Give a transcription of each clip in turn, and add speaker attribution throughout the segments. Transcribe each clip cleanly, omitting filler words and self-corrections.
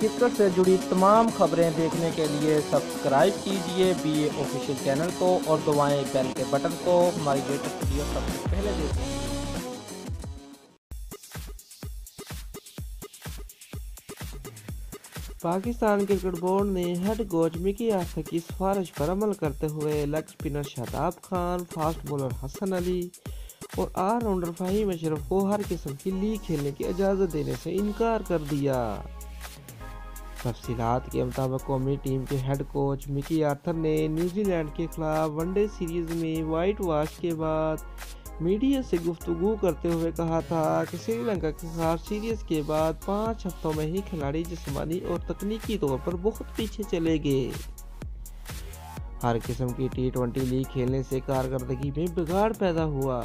Speaker 1: Cricket سے جڑی تمام خبریں دیکھنے کے لیے سبسکرائب کیجئے BA آفیشیل چینل کو اور دبائیں بیل کے بٹن کو ہماری لیٹسٹ ویڈیو سب سے پہلے دیکھیں۔
Speaker 2: پاکستان کرکٹ بورڈ نے ہیڈ کوچ مکی آرتھر کی سفارش پر عمل کرتے ہوئے leg spinner Shadab Khan, fast bowler Hasan Ali اور آل راؤنڈر فہیم اشرف کو ہر قسم کی لیگ کھیلنے کی اجازت دینے سے انکار کر دیا۔ تفصیلات کے مطابق قومی ٹیم کے ہیڈ کوچ مکی آرتھر نے نیوزی لینڈ کے خلاف ون ڈے سیریز میں وائٹ واش کے بعد میڈیا سے گفتگو کرتے ہوئے کہا تھا کہ سری لنکا کے خلاف سیریز کے بعد 5 ہفتوں میں ہی کھلاڑی جسمانی اور تکنیکی طور پر بہت پیچھے چلے گئے۔ ہر قسم کی T20 لیگ کھیلنے سے کارکردگی میں بگاڑ پیدا ہوا۔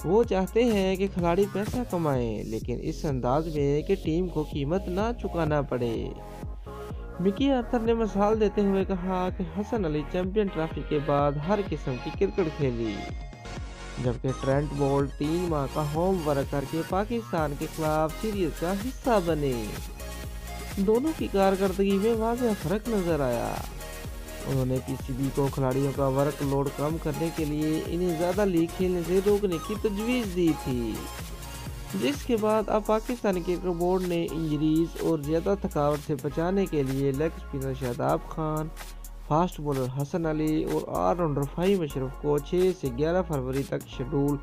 Speaker 2: وہ چاہتے ہیں کہ کھلاڑی پیسہ کمائیں لیکن اس انداز میں کہ ٹیم کو قیمت نہ چکانا پڑے۔ مکی آرتھر نے مثال دیتے ہوئے کہا کہ حسن علی چیمپئن ٹرافی کے بعد ہر قسم کی کرکٹ کھیلی، جبکہ ٹرینٹ بولٹ 3 ماہ کا ہوم ورک کر کے پاکستان کے خلاف سیریز کا حصہ بنے۔ دونوں کی کارکردگی میں واضح فرق نظر آیا۔ انہوں نے PCB کو کھلاڑیوں کا ورک لوڈ کم کرنے کے لیے انہیں زیادہ لیگ کھیلنے سے روکنے کی تجویز دی تھی، جس کے بعد اب پاکستانی کرکٹ بورڈ نے انجریز اور زیادہ تھکاوٹ سے بچانے کے لیے leg spinner Shadab Khan, fast bowler Hasan Ali اور آل راؤنڈر فہیم اشرف کو 6 سے 11 فروری تک schedule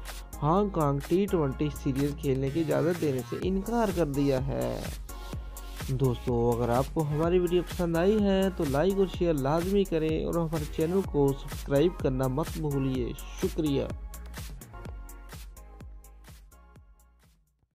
Speaker 2: Hong Kong T20 series کھیلنے کی اجازت دینے سے انکار کر دیا ہے۔ دوستو، اگر آپ کو ہماری ویڈیو پسند آئی ہے تو لائک اور شیئر لازمی کریں اور ہمارے چینل کو سبسکرائب کرنا مت بھولیے۔ شکریہ۔